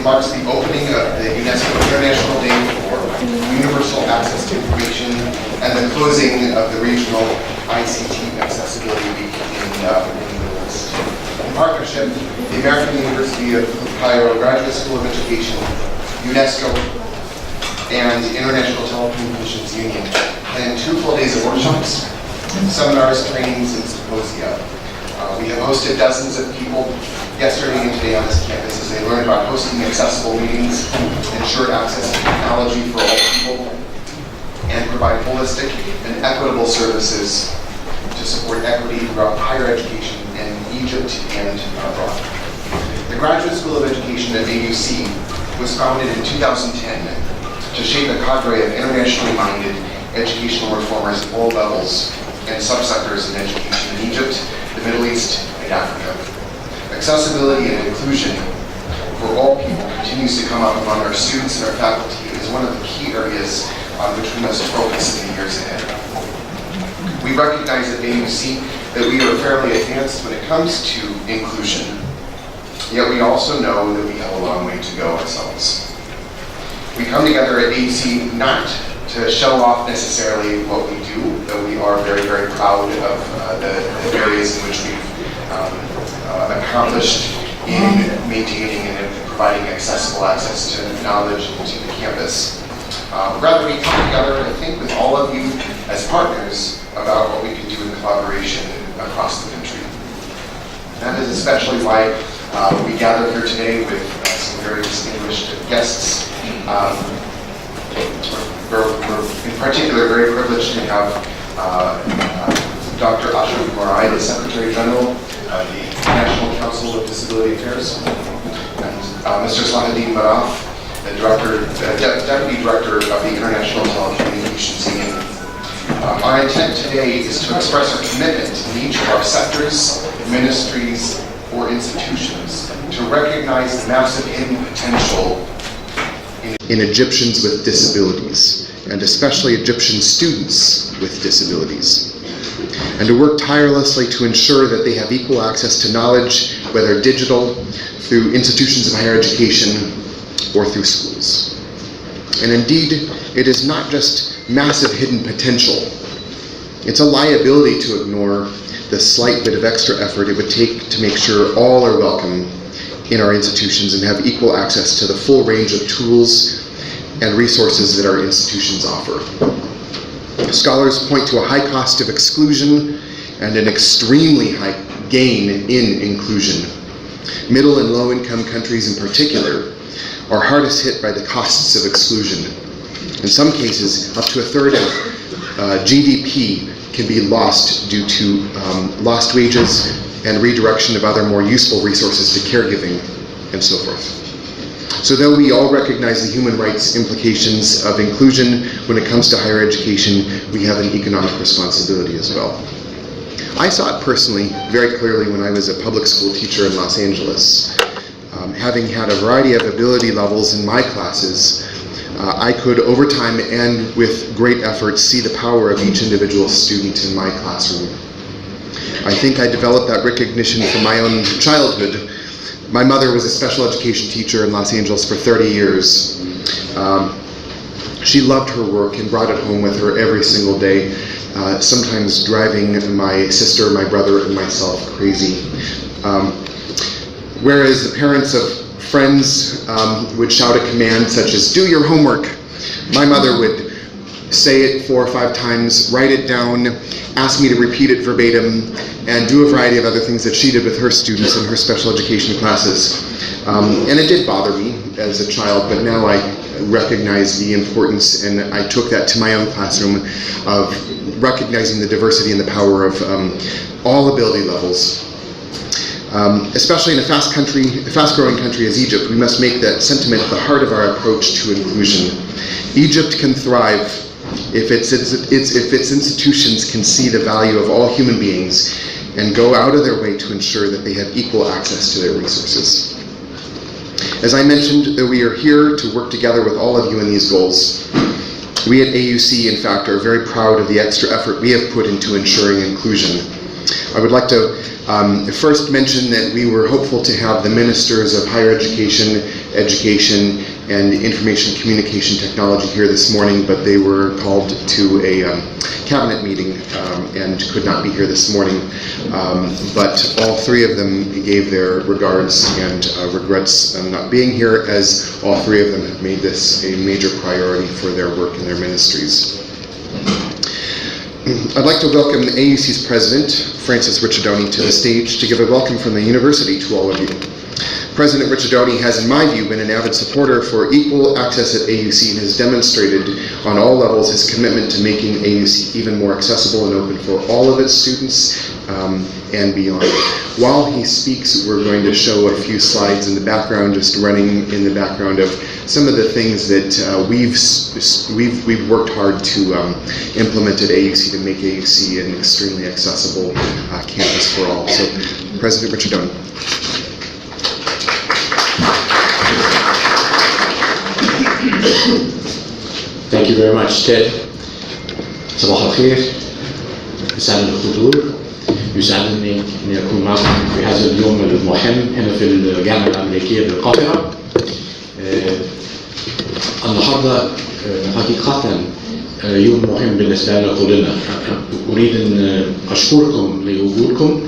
marks the opening of the UNESCO International Day for Universal Access to Information and the closing of the regional ICT Accessibility Week in the Middle East. In partnership, the American University of Cairo Graduate School of Education, UNESCO, and the International Telecommunications Union planned 2 full days of workshops, seminars, trainings, and symposia. We have hosted dozens of people yesterday and today on this campus as they learn about hosting accessible meetings, ensure access to technology for all people, and provide holistic and equitable services to support equity throughout higher education in Egypt and abroad. The Graduate School of Education at AUC was founded in 2010 to shape a cadre of internationally minded educational reformers at all levels and subsectors in education in Egypt, the Middle East, and Africa. Accessibility and inclusion for all people continues to come up among our students and our faculty as one of the key areas on which we must focus in the years ahead. We recognize at AUC that we are fairly advanced when it comes to inclusion, yet we also know that we have a long way to go ourselves. We come together at AUC not to show off necessarily what we do, though we are very, very proud of the areas in which we've accomplished in maintaining and providing accessible access to knowledge and to the campus. Rather, we come together, I think, with all of you as partners about what we can do in collaboration across the country. That is especially why we gather here today with some very distinguished guests. We're in particular very privileged to have Dr. Ashraf, the Secretary General of the National Council of Disability Affairs, and Mr. Slaheddine, the Deputy Director of the International Telecommunications Union. Our intent today is to express our commitment in each of our sectors, ministries, or institutions to recognize the massive hidden potential in Egyptians with disabilities, and especially Egyptian students with disabilities, and to work tirelessly to ensure that they have equal access to knowledge, whether digital, through institutions of higher education, or through schools. And indeed, it is not just massive hidden potential. It's a liability to ignore the slight bit of extra effort it would take to make sure all are welcome in our institutions and have equal access to the full range of tools and resources that our institutions offer. Scholars point to a high cost of exclusion and an extremely high gain in inclusion. Middle and low income countries in particular are hardest hit by the costs of exclusion. In some cases, up to 1/3 of GDP can be lost due to lost wages and redirection of other more useful resources to caregiving and so forth. So though we all recognize the human rights implications of inclusion when it comes to higher education, we have an economic responsibility as well. I saw it personally very clearly when I was a public school teacher in Los Angeles. Having had a variety of ability levels in my classes, I could, over time and with great effort, see the power of each individual student in my classroom. I think I developed that recognition from my own childhood. My mother was a special education teacher in Los Angeles for 30 years. She loved her work and brought it home with her every single day, sometimes driving my sister, my brother, and myself crazy. Whereas the parents of friends would shout a command such as, "Do your homework," my mother would say it 4 or 5 times, write it down, ask me to repeat it verbatim, and do a variety of other things that she did with her students in her special education classes. And it did bother me as a child, but now I recognize the importance, and I took that to my own classroom of recognizing the diversity and the power of all ability levels. Especially in a fast-growing country as Egypt, we must make that sentiment at the heart of our approach to inclusion. Egypt can thrive if its institutions can see the value of all human beings and go out of their way to ensure that they have equal access to their resources. As I mentioned, that we are here to work together with all of you in these goals. We at AUC, in fact, are very proud of the extra effort we have put into ensuring inclusion. I would like to first mention that we were hopeful to have the ministers of higher education, education, and information communication technology here this morning, but they were called to a cabinet meeting and could not be here this morning. But all three of them gave their regards and regrets not being here, as all three of them have made this a major priority for their work in their ministries. I'd like to welcome the AUC's president, Francis Ricciardone, to the stage to give a welcome from the university to all of you. President Ricciardone has, in my view, been an avid supporter for equal access at AUC and has demonstrated on all levels his commitment to making AUC even more accessible and open for all of its students and beyond. While he speaks, we're going to show a few slides in the background, just running in the background of some of the things that we've worked hard to implement at AUC to make AUC an extremely accessible campus for all. So, President Ricciardone. Thank you very much, Ted. صباح الخير. يسعدني الحضور. يسعدني أن أكون معكم في هذا اليوم المهم هنا في الجامعة الأمريكية بالقاهرة. النهارده حقيقة يوم مهم بالنسبة لنا كلنا. أريد أن أشكركم لوجودكم.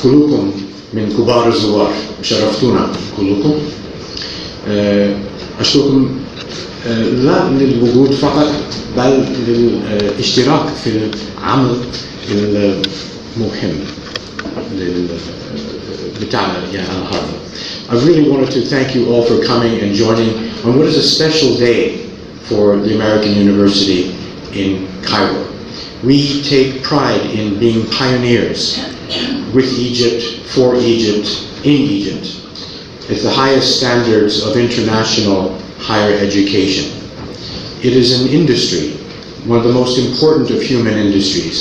كلكم من كبار الزوار، شرفتونا كلكم. أشكركم لا للوجود فقط بل للاشتراك في العمل المهم بتاعنا النهارده. I really wanted to thank you all for coming and joining on what is a special day for the American University in Cairo. We take pride in being pioneers with Egypt, for Egypt, in Egypt. It's the highest standards of international higher education. It is an industry, one of the most important of human industries,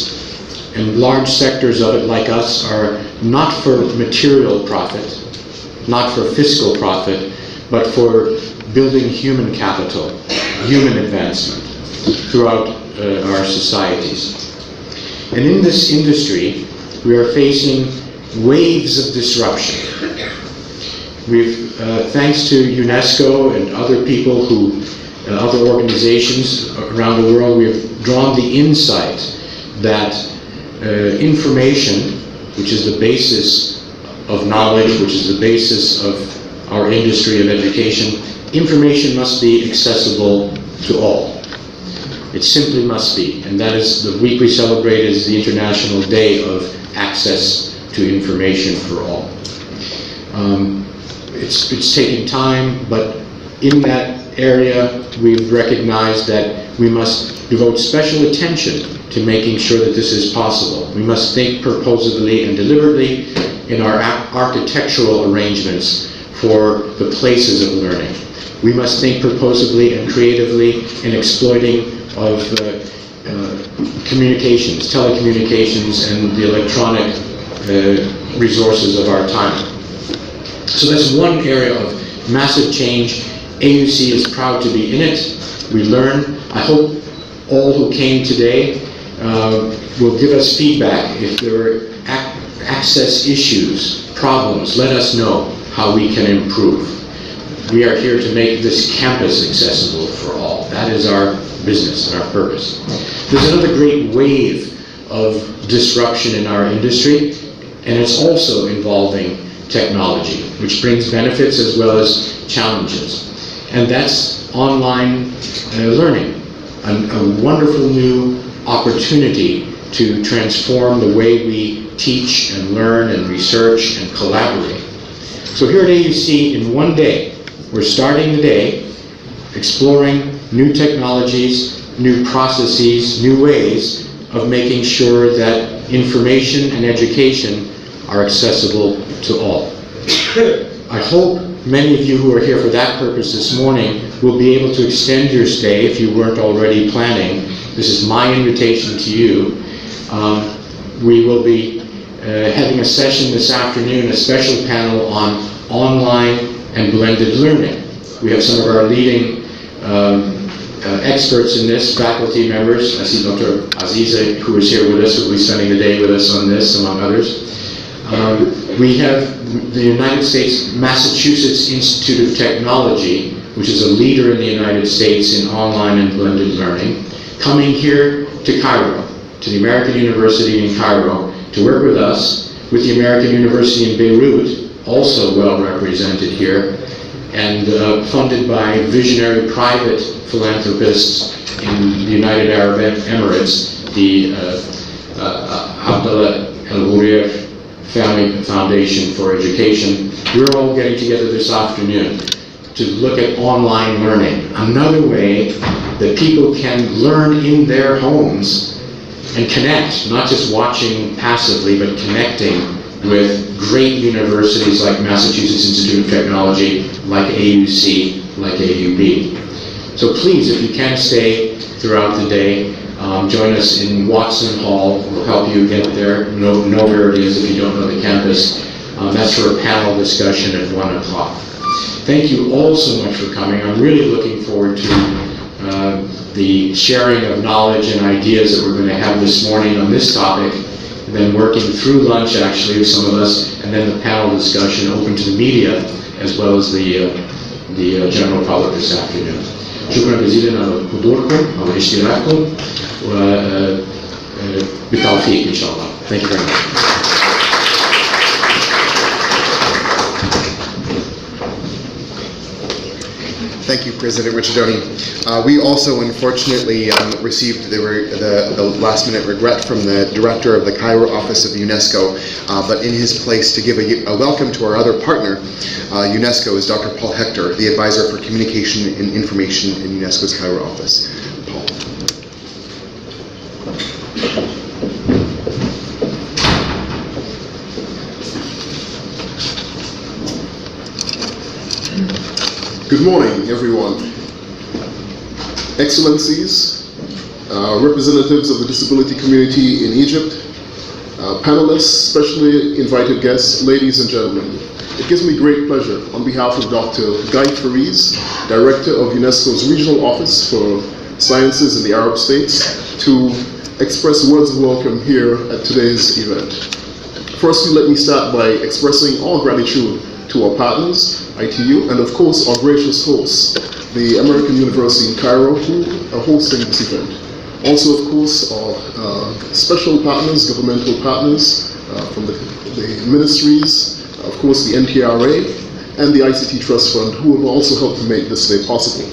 and large sectors of it, like us, are not for material profit, not for fiscal profit, but for building human capital, human advancement throughout our societies. And in this industry, we are facing waves of disruption. We've, thanks to UNESCO and other people who, other organizations around the world, we have drawn the insight that information, which is the basis of knowledge, which is the basis of our industry of education, information must be accessible to all. It simply must be, and that is the week we celebrate is the International Day of Access to Information for All. It's taking time, but in that area we've recognized that we must devote special attention to making sure that this is possible. We must think purposefully and deliberately in our architectural arrangements for the places of learning. We must think purposefully and creatively in exploiting of communications, telecommunications, and the electronic resources of our time. So that's one area of massive change. AUC is proud to be in it. We learn. I hope all who came today will give us feedback. If there are access issues, problems, let us know how we can improve. We are here to make this campus accessible for all. That is our business and our purpose. There's another great wave of disruption in our industry, and it's also involving technology, which brings benefits as well as challenges. And that's online learning, a wonderful new opportunity to transform the way we teach and learn and research and collaborate. So here at AUC, in one day, we're starting the day exploring new technologies, new processes, new ways of making sure that information and education are accessible to all. I hope many of you who are here for that purpose this morning will be able to extend your stay if you weren't already planning. This is my invitation to you. We will be having a session this afternoon, a special panel on online and blended learning. We have some of our leading experts in this, faculty members. I see Dr. Aziza, who is here with us, who will be spending the day with us on this, among others. We have the United States Massachusetts Institute of Technology, which is a leader in the United States in online and blended learning, coming here to Cairo, to the American University in Cairo, to work with us, with the American University in Beirut, also well represented here, and funded by visionary private philanthropists in the United Arab Emirates, the Abdullah El-Ghourir Family Foundation for Education. We're all getting together this afternoon to look at online learning, another way that people can learn in their homes and connect, not just watching passively, but connecting with great universities like Massachusetts Institute of Technology, like AUC, like AUB. So please, if you can stay throughout the day, join us in Watson Hall. We'll help you get there, know where it is if you don't know the campus. That's for a panel discussion at 1 o'clock. Thank you all so much for coming. I'm really looking forward to the sharing of knowledge and ideas that we're going to have this morning on this topic, and then working through lunch actually with some of us, and then the panel discussion open to the media as well as the general public this afternoon. شكرا جزيلا على حضوركم وعلى اشتراككم وبالتوفيق إن شاء الله. Thank you very much. Thank you, President Ricciardone. We also unfortunately received the last-minute regret from the director of the Cairo office of UNESCO, but in his place to give a welcome to our other partner, UNESCO, is Dr. Paul Hector, the advisor for communication and information in UNESCO's Cairo office. Paul. Good morning, everyone. Excellencies, representatives of the disability community in Egypt, panelists, specially invited guests, ladies and gentlemen. It gives me great pleasure on behalf of Dr. Guy Fariz, Director of UNESCO's Regional Office for Sciences in the Arab States, to express words of welcome here at today's event. Firstly, let me start by expressing all gratitude to our partners, ITU, and of course our gracious hosts, the American University in Cairo, who are hosting this event. Also, of course, our special partners, governmental partners from the ministries, of course the NTRA, and the ICT Trust Fund, who have also helped to make this day possible.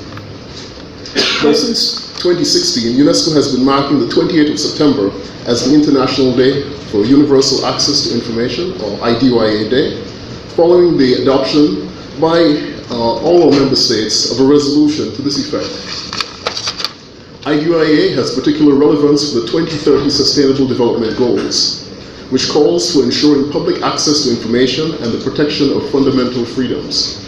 Now, since 2016, UNESCO has been marking the 28th of September as the International Day for Universal Access to Information, or IDYA Day, following the adoption by all our member states of a resolution to this effect. IDYA has particular relevance for the 2030 Sustainable Development Goals, which calls for ensuring public access to information and the protection of fundamental freedoms.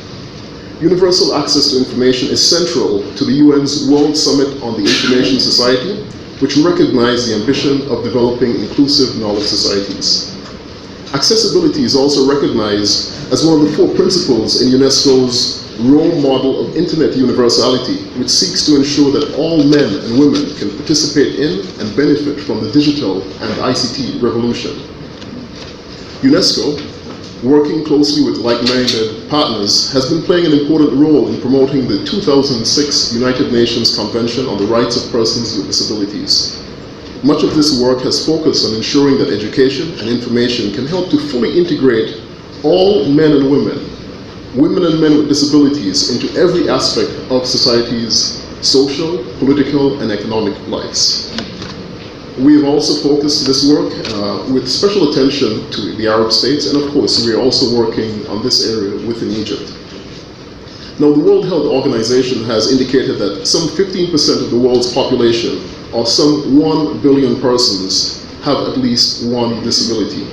Universal access to information is central to the UN's World Summit on the Information Society, which recognized the ambition of developing inclusive knowledge societies. Accessibility is also recognized as one of the 4 principles in UNESCO's role model of Internet universality, which seeks to ensure that all men and women can participate in and benefit from the digital and ICT revolution. UNESCO, working closely with like-minded partners, has been playing an important role in promoting the 2006 United Nations Convention on the Rights of Persons with Disabilities. Much of this work has focused on ensuring that education and information can help to fully integrate all men and women and men with disabilities into every aspect of society's social, political, and economic lives. We have also focused this work with special attention to the Arab states, and of course we are also working on this area within Egypt. Now, the World Health Organization has indicated that some 15% of the world's population, or some 1 billion persons, have at least one disability.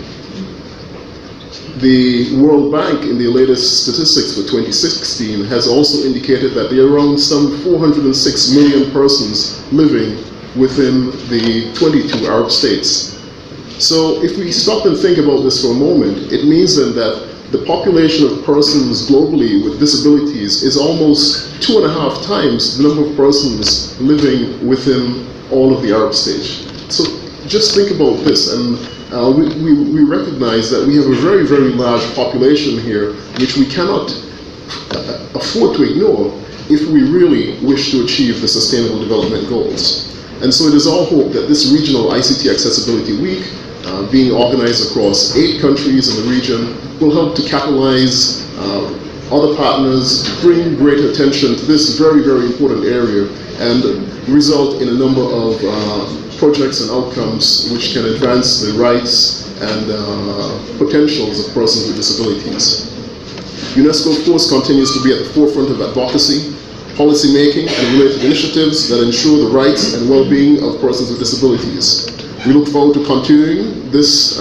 The World Bank, in the latest statistics for 2016, has also indicated that there are around some 406 million persons living within the 22 Arab states. So if we stop and think about this for a moment, it means then that the population of persons globally with disabilities is almost 2.5 times the number of persons living within all of the Arab states. So just think about this, and we recognize that we have a very, very large population here, which we cannot afford to ignore if we really wish to achieve the Sustainable Development Goals. And so it is our hope that this regional ICT Accessibility Week, being organized across 8 countries in the region, will help to catalyze other partners, bring greater attention to this very, very important area, and result in a number of projects and outcomes which can advance the rights and potentials of persons with disabilities. UNESCO, of course, continues to be at the forefront of advocacy, policy making, and related initiatives that ensure the rights and well-being of persons with disabilities. We look forward to continuing this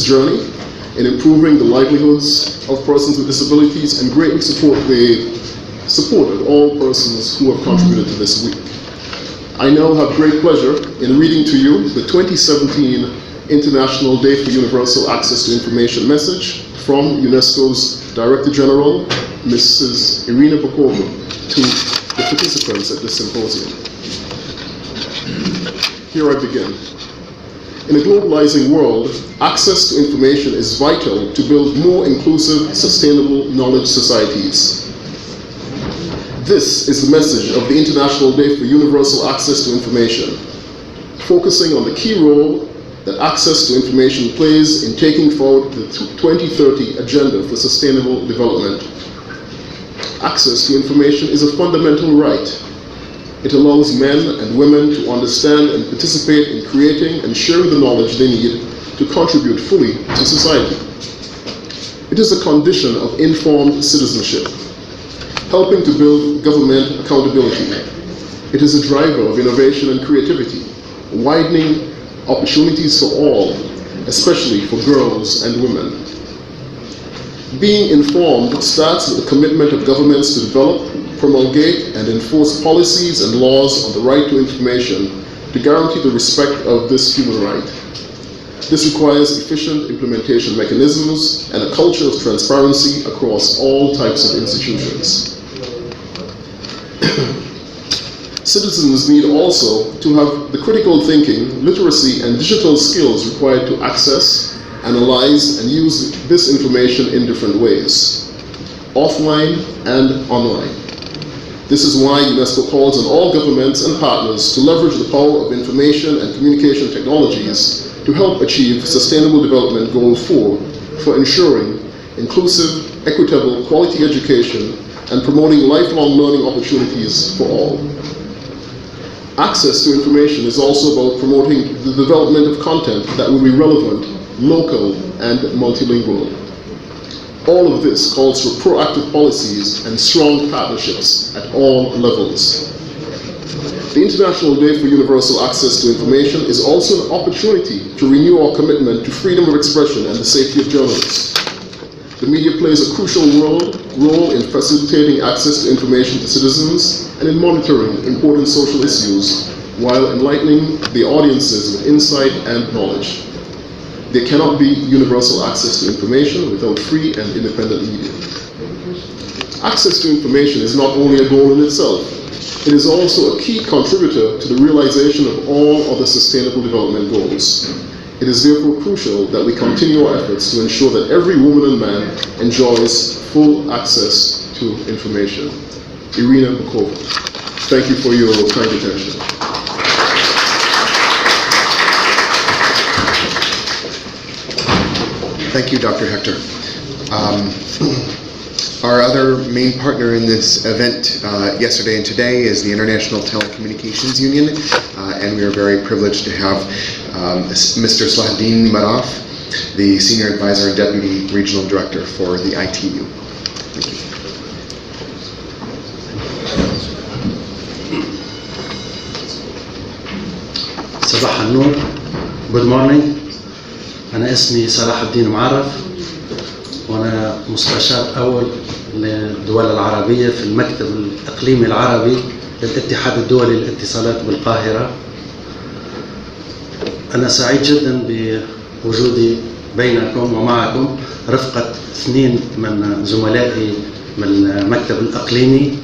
journey in improving the livelihoods of persons with disabilities and greatly support of all persons who have contributed to this week. I now have great pleasure in reading to you the 2017 International Day for Universal Access to Information message from UNESCO's Director General, Mrs. Irina Bokova, to the participants at this symposium. Here I begin. In a globalizing world, access to information is vital to build more inclusive, sustainable knowledge societies. This is the message of the International Day for Universal Access to Information, focusing on the key role that access to information plays in taking forward the 2030 Agenda for Sustainable Development. Access to information is a fundamental right. It allows men and women to understand and participate in creating and sharing the knowledge they need to contribute fully to society. It is a condition of informed citizenship, helping to build government accountability. It is a driver of innovation and creativity, widening opportunities for all, especially for girls and women. Being informed starts with the commitment of governments to develop, promulgate, and enforce policies and laws on the right to information to guarantee the respect of this human right. This requires efficient implementation mechanisms and a culture of transparency across all types of institutions. Citizens need also to have the critical thinking, literacy, and digital skills required to access, analyze, and use this information in different ways, offline and online. This is why UNESCO calls on all governments and partners to leverage the power of information and communication technologies to help achieve Sustainable Development Goal 4 for ensuring inclusive, equitable, quality education and promoting lifelong learning opportunities for all. Access to information is also about promoting the development of content that will be relevant, local, and multilingual. All of this calls for proactive policies and strong partnerships at all levels. The International Day for Universal Access to Information is also an opportunity to renew our commitment to freedom of expression and the safety of journalists. The media plays a crucial role in facilitating access to information to citizens and in monitoring important social issues while enlightening the audiences with insight and knowledge. There cannot be universal access to information without free and independent media. Access to information is not only a goal in itself, it is also a key contributor to the realization of all other Sustainable Development Goals. It is therefore crucial that we continue our efforts to ensure that every woman and man enjoys full access to information. Irina Bokova, thank you for your kind attention. Thank you, Dr. Hector. Our other main partner in this event yesterday and today is the International Telecommunications Union, and we are very privileged to have Mr. Slaheddine Maaref, the Senior Advisor and Deputy Regional Director for the ITU. Thank you. صباح النور. Good morning. أنا اسمي صلاح الدين معرف، وأنا مستشار أول للدول العربية في المكتب الإقليمي العربي للاتحاد الدولي للاتصالات بالقاهرة. أنا سعيد جدا بوجودي بينكم ومعكم رفقة 2 من زملائي من المكتب الإقليمي،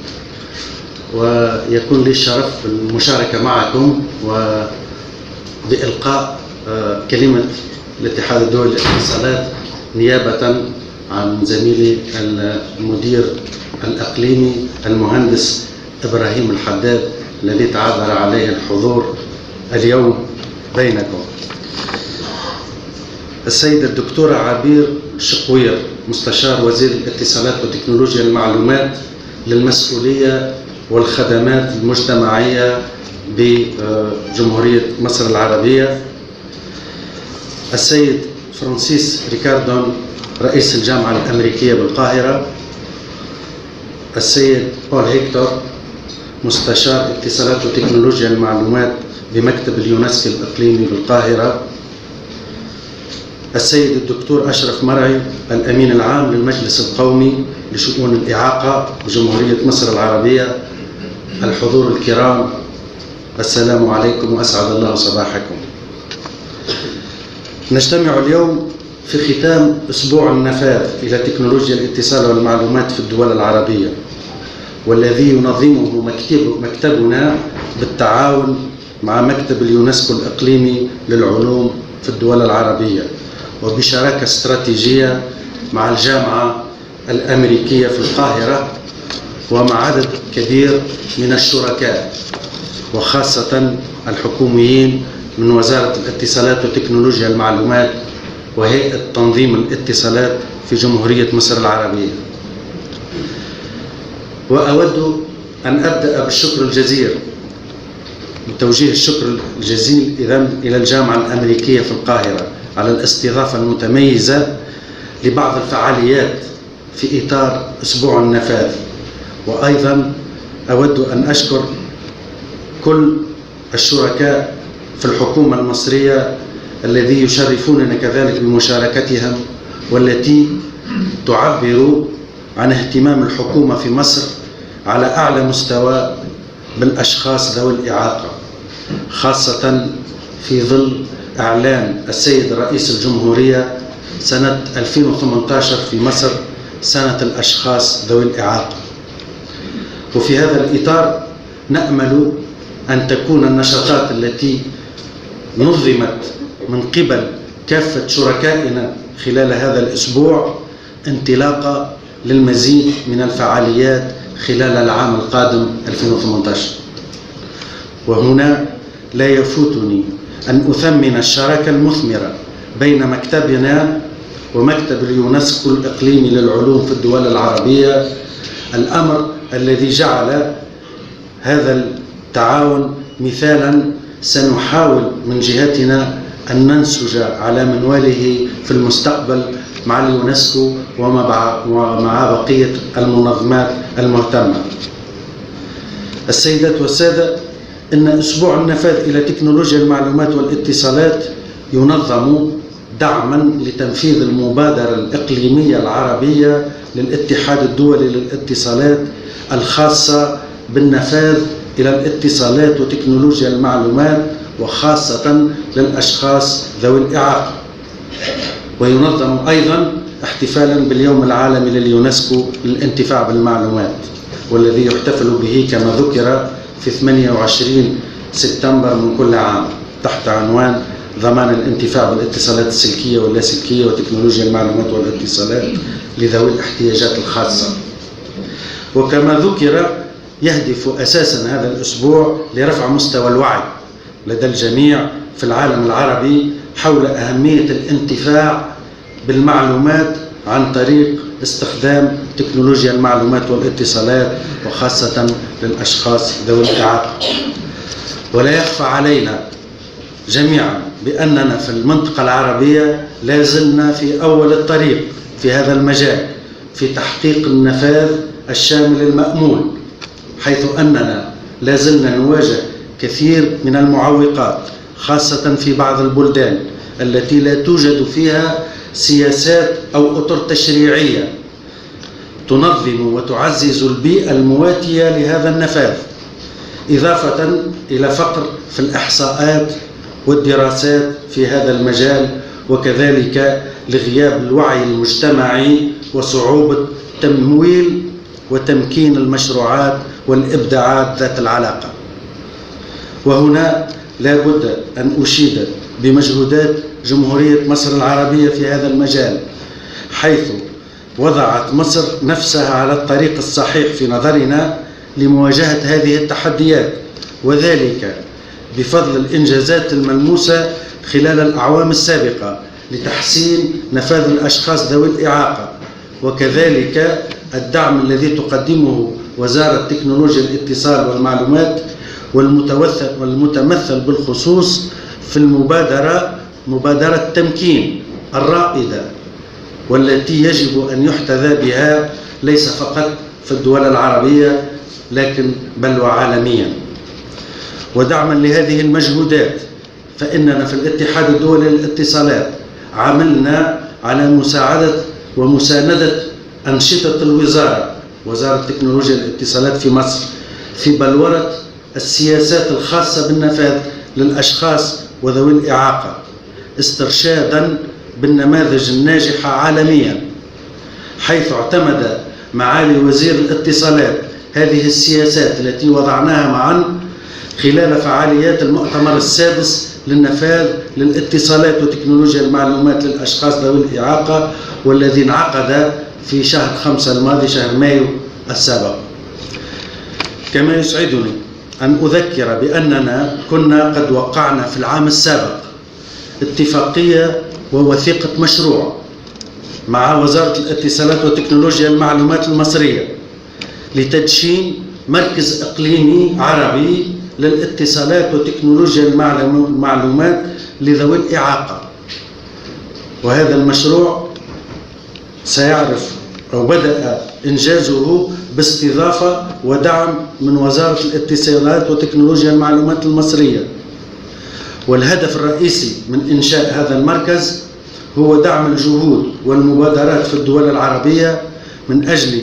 ويكون لي الشرف بالمشاركة معكم وبإلقاء كلمة الاتحاد الدولي للاتصالات نيابة عن زميلي المدير الإقليمي المهندس إبراهيم الحداد الذي تعذر عليه الحضور اليوم بينكم. السيدة الدكتورة عبير شقوير مستشار وزير الاتصالات وتكنولوجيا المعلومات للمسؤولية والخدمات المجتمعية بجمهورية مصر العربية. السيد فرانسيس ريكاردون رئيس الجامعة الأمريكية بالقاهرة. السيد بول هيكتور مستشار اتصالات وتكنولوجيا المعلومات بمكتب اليونسكو الإقليمي بالقاهرة. السيد الدكتور أشرف مرعي الأمين العام للمجلس القومي لشؤون الإعاقة بجمهورية مصر العربية. الحضور الكرام، السلام عليكم وأسعد الله صباحكم. نجتمع اليوم في ختام أسبوع النفاذ إلى تكنولوجيا الاتصال والمعلومات في الدول العربية، والذي ينظمه مكتبنا بالتعاون مع مكتب اليونسكو الإقليمي للعلوم في الدول العربية، وبشراكة استراتيجية مع الجامعة الأمريكية في القاهرة ومع عدد كبير من الشركاء، وخاصة الحكوميين من وزارة الاتصالات وتكنولوجيا المعلومات وهيئة تنظيم الاتصالات في جمهورية مصر العربية. وأود أن أبدأ بالشكر الجزيل، بتوجيه الشكر الجزيل إلى الجامعة الأمريكية في القاهرة على الاستضافة المتميزة لبعض الفعاليات في إطار أسبوع النفاذ. وأيضا أود أن أشكر كل الشركاء في الحكومة المصرية الذي يشرفوننا كذلك بمشاركتهم، والتي تعبر عن اهتمام الحكومة في مصر على أعلى مستوى بالأشخاص ذوي الإعاقة، خاصة في ظل إعلان السيد رئيس الجمهورية سنة 2018 في مصر سنة الأشخاص ذوي الإعاقة. وفي هذا الإطار نأمل أن تكون النشاطات التي نظمت من قبل كافة شركائنا خلال هذا الأسبوع انطلاقة للمزيد من الفعاليات خلال العام القادم 2018. وهنا لا يفوتني أن أثمن الشراكة المثمرة بين مكتبنا ومكتب اليونسكو الإقليمي للعلوم في الدول العربية، الأمر الذي جعل هذا التعاون مثالا سنحاول من جهتنا أن ننسج على منواله في المستقبل مع اليونسكو ومع بقية المنظمات المهتمة. السيدات والسادة، إن أسبوع النفاذ إلى تكنولوجيا المعلومات والاتصالات ينظم دعما لتنفيذ المبادرة الإقليمية العربية للاتحاد الدولي للاتصالات الخاصة بالنفاذ إلى الاتصالات وتكنولوجيا المعلومات، وخاصة للأشخاص ذوي الإعاقة. وينظم أيضا احتفالا باليوم العالمي لليونسكو للانتفاع بالمعلومات، والذي يحتفل به كما ذكر في 28 سبتمبر من كل عام تحت عنوان ضمان الانتفاع بالاتصالات السلكية واللاسلكية وتكنولوجيا المعلومات والاتصالات لذوي الاحتياجات الخاصة. وكما ذكر يهدف أساسا هذا الأسبوع لرفع مستوى الوعي لدى الجميع في العالم العربي حول أهمية الانتفاع بالمعلومات عن طريق استخدام تكنولوجيا المعلومات والاتصالات، وخاصة للأشخاص ذوي الإعاقة. ولا يخفى علينا جميعا بأننا في المنطقة العربية لا زلنا في أول الطريق في هذا المجال في تحقيق النفاذ الشامل المأمول، حيث أننا لا زلنا نواجه كثير من المعوقات، خاصة في بعض البلدان التي لا توجد فيها سياسات أو أطر تشريعية تنظم وتعزز البيئة المواتية لهذا النفاذ، إضافة إلى فقر في الإحصاءات والدراسات في هذا المجال، وكذلك لغياب الوعي المجتمعي وصعوبة تمويل وتمكين المشروعات والإبداعات ذات العلاقة. وهنا لا بد أن أشيد بمجهودات جمهورية مصر العربية في هذا المجال، حيث وضعت مصر نفسها على الطريق الصحيح في نظرنا لمواجهة هذه التحديات، وذلك بفضل الإنجازات الملموسة خلال الأعوام السابقة لتحسين نفاذ الأشخاص ذوي الإعاقة، وكذلك الدعم الذي تقدمه وزارة تكنولوجيا الاتصال والمعلومات والمتمثل بالخصوص في مبادرة تمكين الرائدة، والتي يجب أن يحتذى بها ليس فقط في الدول العربية لكن بل وعالميا. ودعما لهذه المجهودات فإننا في الاتحاد الدولي للاتصالات عملنا على مساعدة ومساندة أنشطة الوزارة، وزارة تكنولوجيا الاتصالات في مصر، في بلورة السياسات الخاصة بالنفاذ للأشخاص وذوي الإعاقة، استرشادا بالنماذج الناجحة عالميا، حيث اعتمد معالي وزير الاتصالات هذه السياسات التي وضعناها معا خلال فعاليات المؤتمر السادس للنفاذ للاتصالات وتكنولوجيا المعلومات للأشخاص ذوي الإعاقة، والذي انعقد في شهر 5 الماضي، شهر مايو السابق. كما يسعدني أن أذكر بأننا كنا قد وقعنا في العام السابق اتفاقية ووثيقة مشروع مع وزارة الاتصالات وتكنولوجيا المعلومات المصرية لتدشين مركز إقليمي عربي للاتصالات وتكنولوجيا المعلومات لذوي الإعاقة. وهذا المشروع سيعرف أو بدأ إنجازه باستضافة ودعم من وزارة الاتصالات وتكنولوجيا المعلومات المصرية. والهدف الرئيسي من إنشاء هذا المركز هو دعم الجهود والمبادرات في الدول العربية من أجل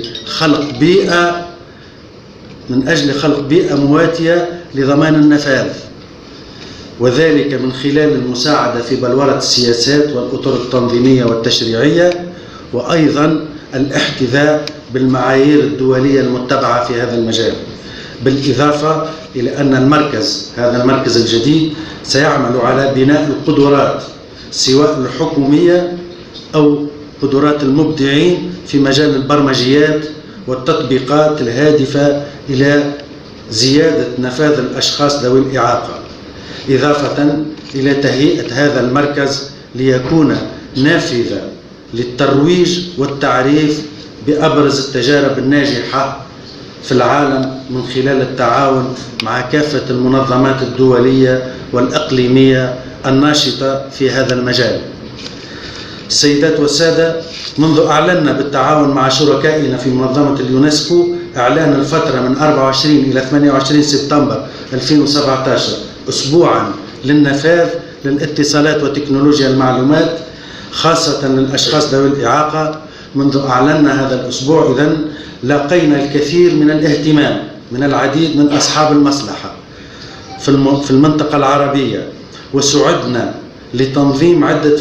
خلق بيئة مواتية لضمان النفاذ، وذلك من خلال المساعدة في بلورة السياسات والأطر التنظيمية والتشريعية، وأيضا الاحتذاء بالمعايير الدولية المتبعة في هذا المجال، بالإضافة إلى أن هذا المركز الجديد سيعمل على بناء القدرات سواء الحكومية أو قدرات المبدعين في مجال البرمجيات والتطبيقات الهادفة إلى زيادة نفاذ الأشخاص ذوي الإعاقة، إضافة إلى تهيئة هذا المركز ليكون نافذة للترويج والتعريف بأبرز التجارب الناجحة في العالم من خلال التعاون مع كافة المنظمات الدولية والإقليمية الناشطة في هذا المجال. السيدات والسادة، منذ أعلنا بالتعاون مع شركائنا في منظمة اليونسكو إعلان الفترة من 24 إلى 28 سبتمبر 2017 أسبوعا للنفاذ للاتصالات وتكنولوجيا المعلومات خاصة للأشخاص ذوي الإعاقة، منذ أعلنا هذا الأسبوع إذن لاقينا الكثير من الاهتمام من العديد من أصحاب المصلحة في المنطقة العربية، وسعدنا لتنظيم عدة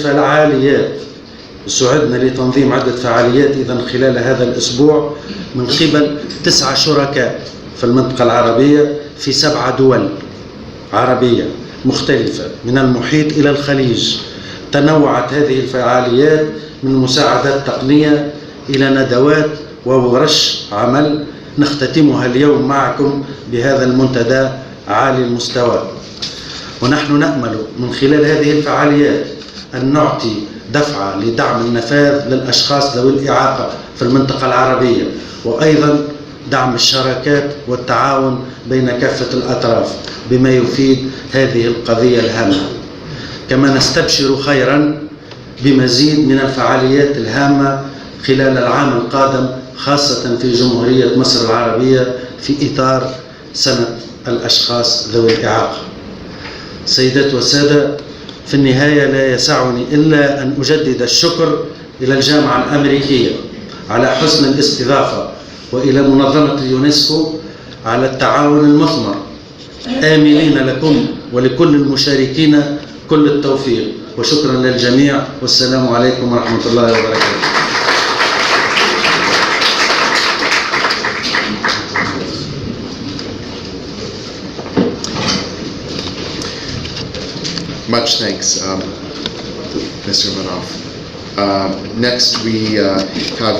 فعاليات إذن خلال هذا الأسبوع من قبل 9 شركاء في المنطقة العربية في 7 دول عربية مختلفة من المحيط إلى الخليج. تنوعت هذه الفعاليات من مساعدات تقنية إلى ندوات وورش عمل نختتمها اليوم معكم بهذا المنتدى عالي المستوى. ونحن نأمل من خلال هذه الفعاليات أن نعطي دفعة لدعم النفاذ للأشخاص ذوي الإعاقة في المنطقة العربية، وأيضا دعم الشراكات والتعاون بين كافة الأطراف بما يفيد هذه القضية الهامة. كما نستبشر خيرا بمزيد من الفعاليات الهامة خلال العام القادم، خاصة في جمهورية مصر العربية في إطار سنة الأشخاص ذوي الإعاقة. سيدات والسادة، في النهاية لا يسعني إلا أن أجدد الشكر إلى الجامعة الأمريكية على حسن الاستضافة، وإلى منظمة اليونسكو على التعاون المثمر، آملين لكم ولكل المشاركين كل التوفيق. وشكرا للجميع، والسلام عليكم ورحمة الله وبركاته. Much thanks, Mr. Maaref. Next, we have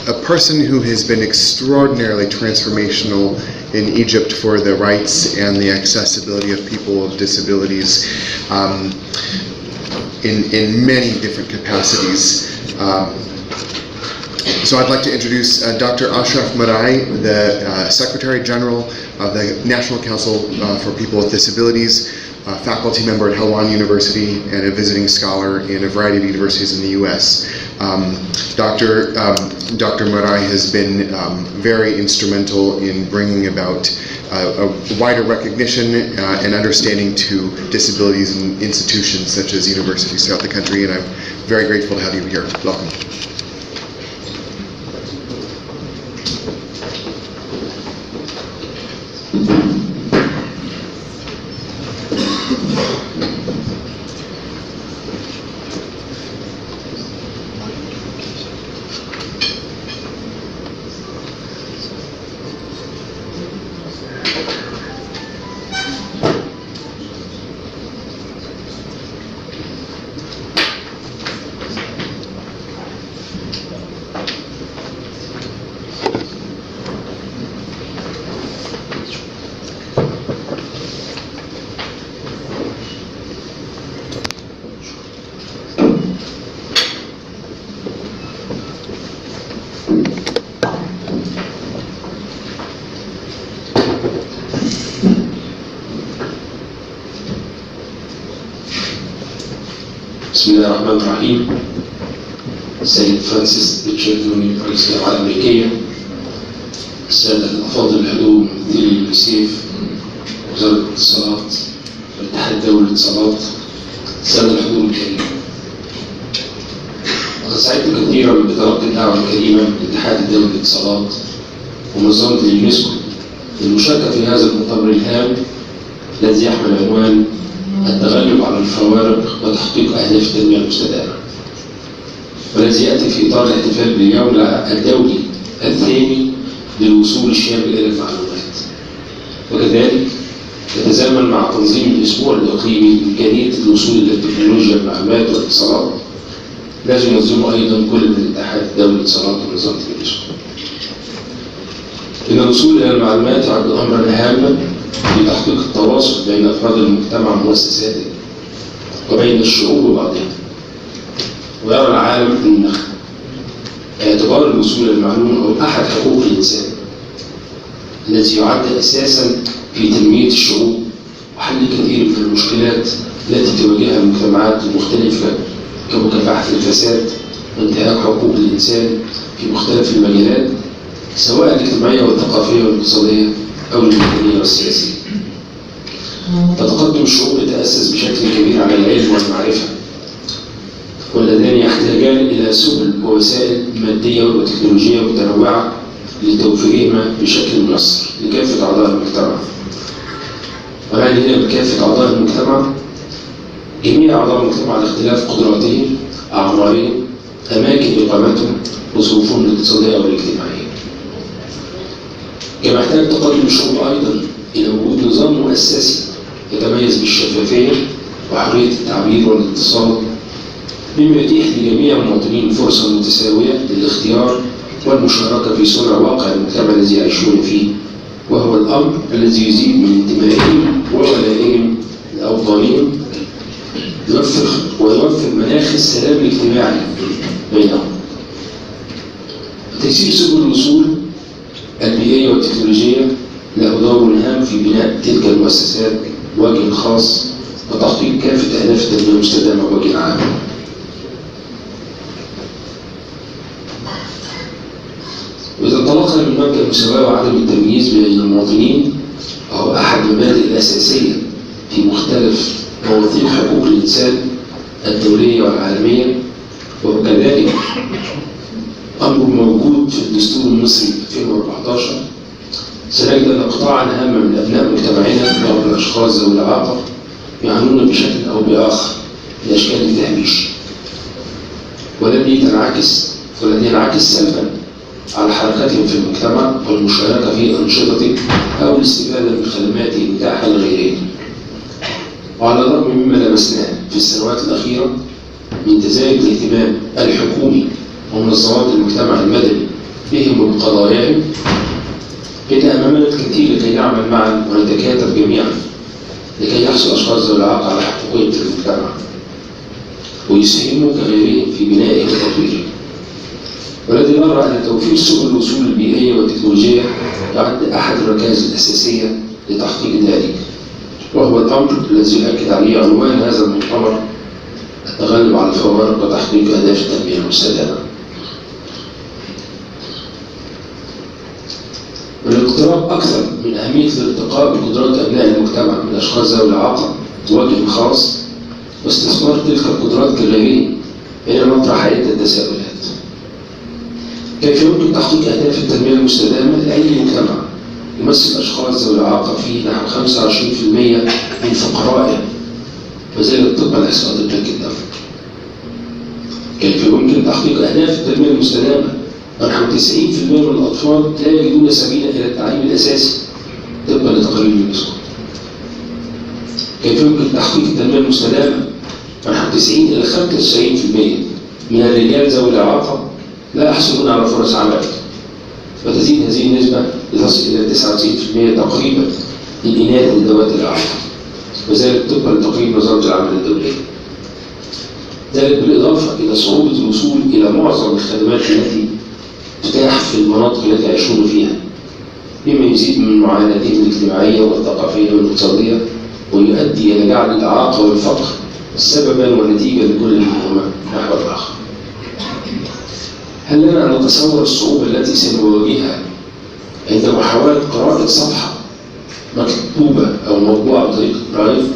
a person who has been extraordinarily transformational in Egypt for the rights and the accessibility of people with disabilities in many different capacities. So I'd like to introduce Dr. Ashraf Marei, the Secretary General of the National Council for People with Disabilities, faculty member at Helwan University, and a visiting scholar in a variety of universities in the U.S. Dr. Marei has been very instrumental in bringing about a wider recognition and understanding to disabilities in institutions such as universities throughout the country, and I'm very grateful to have you here. Welcome. بسم الله الرحمن الرحيم. السيد فرانسيس ريتشاردوني رئيس الجامعة الأمريكية، السادة الأفاضل الحضور ممثلي اليونيسيف، وزارة الاتصالات، والاتحاد الدولي للاتصالات، السادة الحضور الكريم. لقد سعدت كثيرا بتلقي الدعوة الكريمة من الاتحاد الدولي للاتصالات ومنظمة اليونسكو للمشاركة في هذا المؤتمر الهام الذي يحمل عنوان التغلب على الفوارق وتحقيق أهداف التنمية المستدامة، والذي يأتي في إطار الاحتفال باليوم الدولي الثاني للوصول الشامل إلى المعلومات، وكذلك يتزامن مع تنظيم الأسبوع الإقليمي لإمكانية الوصول إلى تكنولوجيا المعلومات والاتصالات، الذي ينظمه أيضا كل من الاتحاد الدولي للاتصالات ونظام اليونسكو. إن الوصول إلى المعلومات يعد أمرا هاما في تحقيق التواصل بين أفراد المجتمع ومؤسساته وبين الشعوب وبعضها، ويرى العالم أن اعتبار الوصول إلى المعلومة هو أحد حقوق الإنسان التي يعد أساسا في تنمية الشعوب وحل كثير من المشكلات التي تواجهها المجتمعات المختلفة كمكافحة الفساد وانتهاك حقوق الإنسان في مختلف المجالات سواء الاجتماعية والثقافية والاقتصادية أو المدنية والسياسية. فتقدم الشعوب يتأسس بشكل كبير على العلم والمعرفة، واللذان يحتاجان إلى سبل ووسائل مادية وتكنولوجية متنوعة لتوفيرهما بشكل ميسر لكافة أعضاء المجتمع. ومعنى هنا بكافة أعضاء المجتمع جميع أعضاء المجتمع على اختلاف قدراتهم، أعمارهم، أماكن إقامتهم، وظروفهم الاقتصادية والاجتماعية. كما يحتاج تقدم الشعوب أيضا إلى وجود نظام مؤسسي يتميز بالشفافية وحرية التعبير والاتصال، مما يتيح لجميع المواطنين فرصة متساوية للاختيار والمشاركة في صنع واقع المجتمع الذي يعيشون فيه، وهو الأمر الذي يزيد من انتمائهم وولائهم لأوطانهم ويوفر مناخ السلام الاجتماعي بينهم. تيسير سبل الوصول البيئية والتكنولوجية له دور هام في بناء تلك المؤسسات بوجه خاص وتحقيق كافة أهداف التنمية المستدامة بوجه عام. وإذا انطلقنا من مبدأ المساواة وعدم التمييز بين المواطنين فهو أحد المبادئ الأساسية في مختلف مواثيق حقوق الإنسان الدولية والعالمية، وكذلك أمر موجود في الدستور المصري 2014. سنجد أن قطاعا هاما من أبناء مجتمعنا بعض الأشخاص ذوي الإعاقة يعانون بشكل أو بآخر بأشكال التهميش، والذي ينعكس سلبا على حركتهم في المجتمع والمشاركة في أنشطته أو الاستفادة من خدماته المتاحة لغيرهم. وعلى الرغم مما لمسناه في السنوات الأخيرة من تزايد الاهتمام الحكومي ومنظمات المجتمع المدني بهم وبقضاياهم، إن أمامنا الكثير لكي نعمل معا ونتكاتف جميعا لكي يحصل أشخاص ذوي الإعاقة على حقوقهم في المجتمع ويساهموا كغيرهم في بنائه وتطويره. والذي نرى أن توفير سبل الوصول البيئية والتكنولوجية يعد أحد الركائز الأساسية لتحقيق ذلك، وهو الأمر الذي يؤكد عليه عنوان هذا المؤتمر: التغلب على الفوارق وتحقيق أهداف التنمية المستدامة. والاقتراب أكثر من أهمية الارتقاء بقدرات أبناء المجتمع من أشخاص ذوي الإعاقة بوجه خاص واستثمار تلك القدرات كغيرهم بين مطرح عدة تساؤلات. كيف يمكن تحقيق أهداف التنمية المستدامة لأي مجتمع يمثل أشخاص ذوي الإعاقة فيه نحو 25% من فقرائه وذلك طبقا لإحصاءات البنك الدولي؟ كيف يمكن تحقيق أهداف التنمية المستدامة نحو 90% من الأطفال لا يجدون سبيلا إلى التعليم الأساسي طبقا لتقارير اليونسكو؟ كيف يمكن تحقيق التنمية المستدامة نحو 90 إلى 95% من الرجال ذوي الإعاقة لا يحصلون على فرص عمل، وتزيد هذه النسبة لتصل إلى 99% تقريبا للإناث ذوات الإعاقة، وذلك طبقا لتقرير وزارة العمل الدولية. ذلك بالإضافة إلى صعوبة الوصول إلى معظم الخدمات التي تتاح في المناطق التي يعيشون فيها، مما يزيد من معاناتهم الاجتماعية والثقافية والاقتصادية ويؤدي إلى جعل الإعاقة والفقر سببا ونتيجة لكل منهما نحو الآخر. هل لنا أن نتصور الصعوبة التي سنواجهها عند محاولة قراءة صفحة مكتوبة أو موضوعة بطريقة برايل؟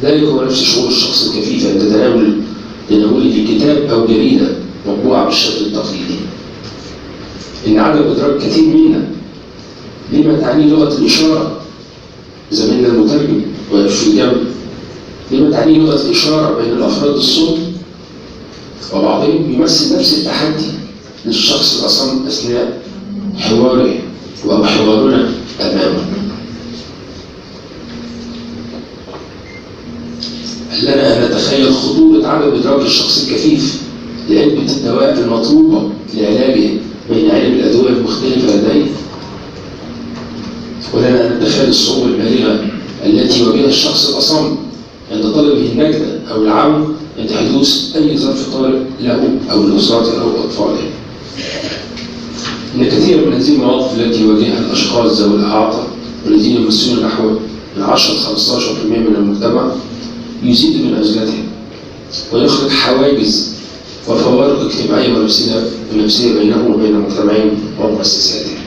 ذلك هو نفس شعور الشخص الكفيف عند تناوله كتاب أو جريدة مطبوعة بالشكل التقليدي. إن عدم إدراك كثير منا لما تعني لغة الإشارة، زميلنا المترجم ويقف في الجنب، لما تعني لغة الإشارة بين الأفراد الصوت، وبعضهم يمثل نفس التحدي للشخص الأصم أثناء حواره أو حوارنا أمامه. هل لنا أن نتخيل خطورة عدم إدراك الشخص الكفيف لعلبة الدواء المطلوبة لعلاجه بين علب الأدوية المختلفة لديه؟ ولنا أن نتخيل الصعوبة البالغة التي يواجهها الشخص الأصم عند طلبه النجدة أو العون عند حدوث أي ظرف طارئ له أو لأسرته أو أطفاله. إن كثير من هذه المواقف التي يواجهها الأشخاص ذوي الإعاقة والذين يمثلون نحو من 10-15% من المجتمع يزيد من عزلتهم ويخلق حواجز وفوارق اجتماعية ونفسية بينهم وبين مجتمعهم ومؤسساتهم،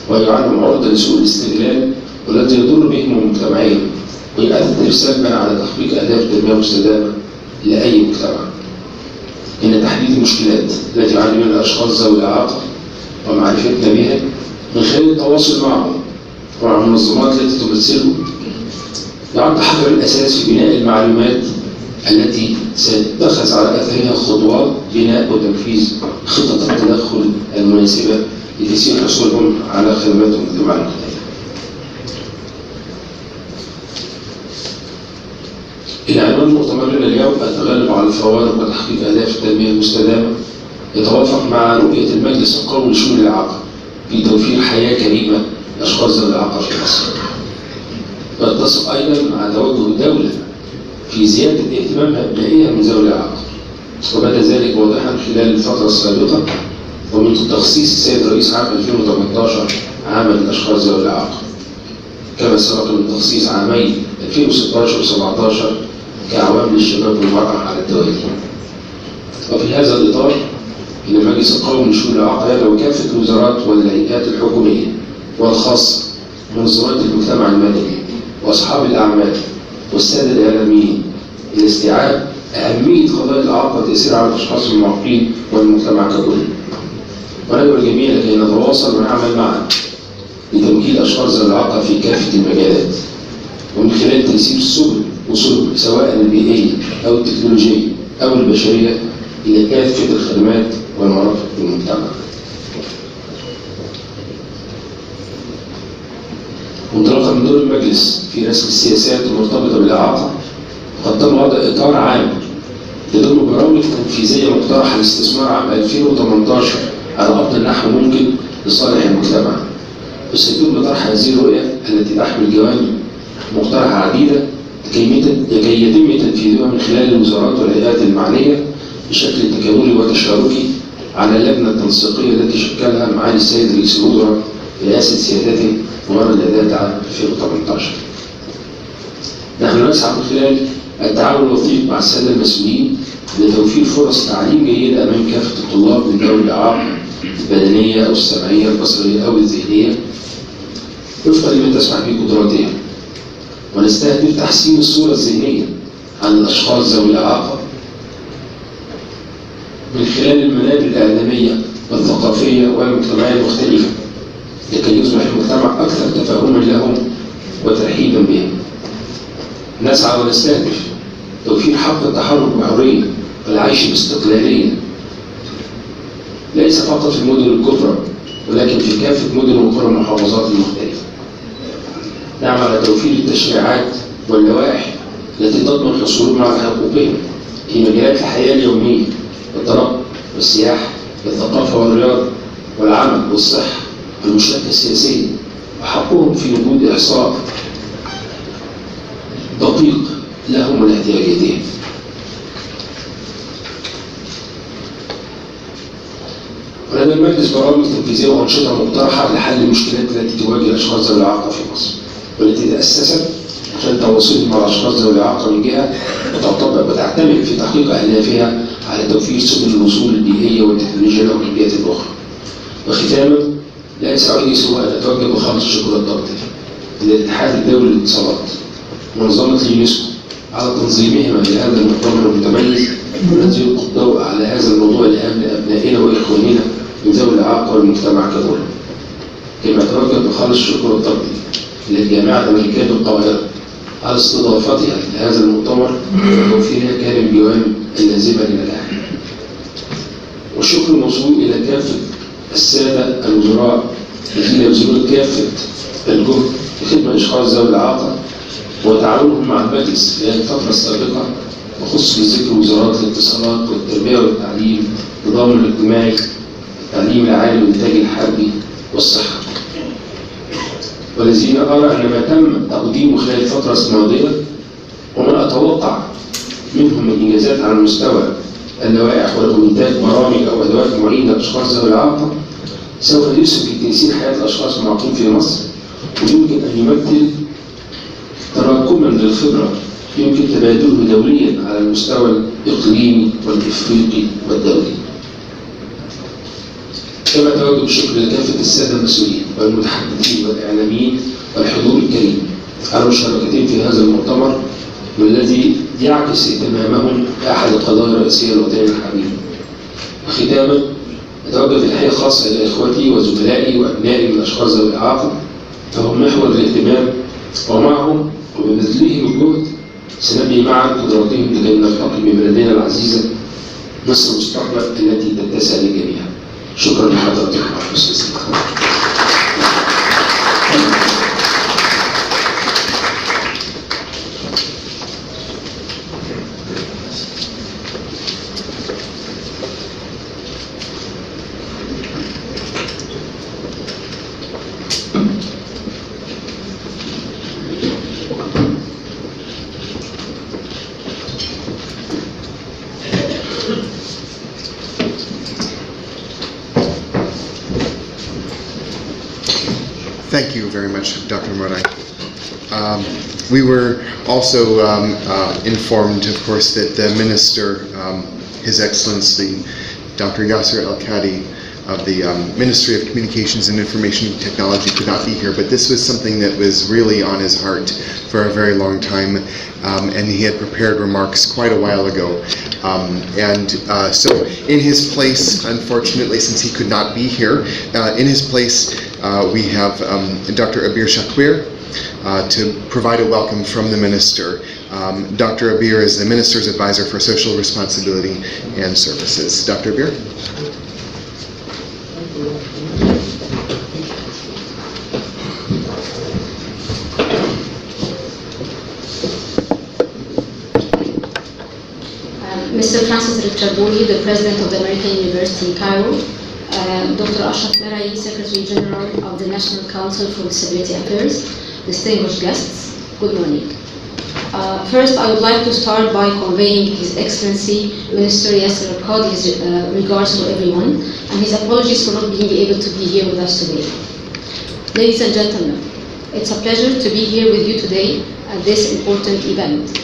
ويجعلهم عرضة لسوء الاستغلال والذي يضر بهم ومجتمعهم ويؤثر سلبا على تحقيق أهداف التنمية المستدامة لأي مجتمع. إن تحديد المشكلات التي يعاني منها الأشخاص ذوي الإعاقة ومعرفتنا بها من خلال التواصل معهم ومع المنظمات التي تمثلهم يعد حجر الأساس في بناء المعلومات التي سيتخذ على أثرها خطوات بناء وتنفيذ خطط التدخل المناسبة لتسهيل حصولهم على خدمات المجتمع المختلفة. العنوان مؤتمرنا اليوم التغلب على الفوارق وتحقيق أهداف التنمية المستدامة يتوافق مع رؤية المجلس القومي لشؤون الإعاقة في توفير حياة كريمة لأشخاص ذوي الإعاقة في مصر، ويتسق أيضا مع توجه الدولة في زيادة اهتمامها بأبنائها من ذوي الإعاقة، وبدا ذلك واضحا خلال الفترة السابقة ومنذ تخصيص السيد رئيس عام 2018 عاما للأشخاص ذوي الإعاقة، كما سبق من تخصيص عامين 2016 و17 كأعوام للشباب والمرأة على التوالي. وفي هذا الإطار إن المجلس القومي لشؤون الإعاقة يدعو كافة الوزارات والهيئات الحكومية والخاصة ومنظمات المجتمع المدني وأصحاب الأعمال والسادة الإعلاميين إلى استيعاب أهمية قضايا الإعاقة وتأثير على الأشخاص المعاقين والمجتمع ككل. وندعو الجميع لكي نتواصل ونعمل معا لتمكين الأشخاص ذوي الإعاقة في كافة المجالات ومن خلال تيسير السبل وصولهم سواء البيئية أو التكنولوجية أو البشرية إلى كافة الخدمات والمرافق في المجتمع. انطلاقا من دور المجلس في رسم السياسات المرتبطة بالإعاقة، قد تم وضع إطار عام يضم برامج تنفيذية مقترحة لاستثمار عام 2018 على أفضل نحو ممكن لصالح المجتمع. وسيتم طرح هذه الرؤية التي تحمل جوانب مقترحة عديدة لكي يتم تنفيذها من خلال الوزارات والهيئات المعنية بشكل تكاملي وتشاركي على اللجنة التنسيقية التي شكلها معالي السيد رئيس الوزراء برئاسة سيادته مباراة الإعداد عام 2018. نحن نسعى من خلال التعاون الوثيق مع السادة المسؤولين لتوفير فرص تعليم جيدة أمام كافة الطلاب من ذوي الإعاقة البدنية أو السمعية البصرية أو الذهنية وفقا لما تسمح به قدراتهم، ونستهدف تحسين الصورة الذهنية عن الأشخاص ذوي الإعاقة من خلال المنابر الإعلامية والثقافية والمجتمعية المختلفة لكي يصبح المجتمع أكثر تفاهما لهم وترحيبا بهم. نسعى ونستهدف توفير حق التحرك بحرية والعيش باستقلالية ليس فقط في المدن الكبرى ولكن في كافة مدن وقرى المحافظات المختلفة. نعمل على توفير التشريعات واللوائح التي تضمن حصولهم على حقوقهم في مجالات الحياة اليومية والتنقل والسياحة والثقافة والرياضة والعمل والصحة والمشاركة السياسية، وحقهم في وجود إحصاء دقيق لهم ولاحتياجاتهم. ولدى المجلس برامج تنفيذية وأنشطة مقترحة لحل المشكلات التي تواجه الأشخاص ذوي الإعاقة في مصر، والتي تأسست عشان تواصلهم مع الأشخاص ذوي الإعاقة من جهة وتعتمد في تحقيق أهدافها على توفير سبل الوصول البيئية والتكنولوجيا والأولويات الأخرى. وختاما لا يسعني سوى أن أتوجه بخالص الشكر والتقدير للاتحاد الدولي للاتصالات ومنظمة اليونسكو على تنظيمهما لهذا المؤتمر المتميز والذي يلقي الضوء على هذا الموضوع الهام لأبنائنا وإخواننا من ذوي الإعاقة والمجتمع ككل. كما أتوجه بخالص الشكر والتقدير للجامعة الأمريكية بالقاهرة على استضافتها لهذا المؤتمر وتوفيرها كامل الجوانب اللازمة لنجاحه. والشكر موصول إلى كافة السادة الوزراء الذين يبذلون كافة الجهد لخدمة أشخاص ذوي الإعاقة وتعاونهم مع المجلس في الفترة السابقة، وخصوصا ذكر وزارات الاتصالات والتربية والتعليم، التضامن الاجتماعي، التعليم العالي والإنتاج الحربي والصحة، والذين أرى أن ما تم تقديمه خلال الفترة الماضية وما أتوقع منهم من إنجازات على مستوى اللوائح والإنتاج برامج أو أدوات معينة لأشخاص ذوي الإعاقة سوف يسهم في تيسير حياة الأشخاص المعاقين في مصر، ويمكن أن يمثل تراكما للخبرة يمكن تبادله دوليا على المستوى الإقليمي والإفريقي والدولي. كما أتوجه بالشكر لكافة السادة المسؤولين والمتحدثين والإعلاميين والحضور الكريم على مشاركتهم في هذا المؤتمر والذي يعكس اهتمامهم بأحد القضايا الرئيسية لوطننا الحبيب. وختاما أتوجه بالتحية خاصة إلى إخوتي وزملائي وأبنائي من الأشخاص ذوي الإعاقة، فهم محور الاهتمام، ومعهم وببذلهم الجهد سنبني معا قدراتهم لكي نرتقي ببلدنا العزيزة مصر المستقبل التي تتسع للجميع. شكرا لحضرتكم على حسن الاستماع. Thank you very much, Dr. Marei. We were also informed, of course, that the Minister, His Excellency, Dr. Yasser El-Khadi of the Ministry of Communications and Information Technology could not be here, but this was something that was really on his heart for a very long time, and he had prepared remarks quite a while ago. So in his place, unfortunately, since he could not be here, in his place we have Dr. Abeer Shakweer, to provide a welcome from the Minister. Dr. Abeer is the Minister's Advisor for Social Responsibility and Services. Dr. Abeer? Mr. Francis Ricciardone, the President of the American University in Cairo, Dr. Ashraf, Marei, Secretary General of the National Council for Disability Affairs, distinguished guests, good morning. First, I would like to start by conveying His Excellency Minister Yasser Al-Qadi his regards to everyone and his apologies for not being able to be here with us today. Ladies and gentlemen, it's a pleasure to be here with you today at this important event,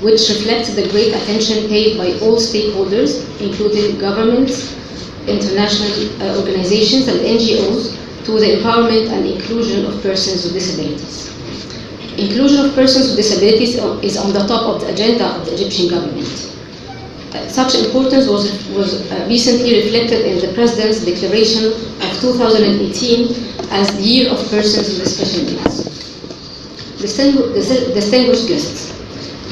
which reflects the great attention paid by all stakeholders, including governments, international organizations and NGOs, to the empowerment and inclusion of persons with disabilities. Inclusion of persons with disabilities is on the top of the agenda of the Egyptian government. Such importance was recently reflected in the President's declaration of 2018 as the Year of Persons with Special Needs. Distinguished guests,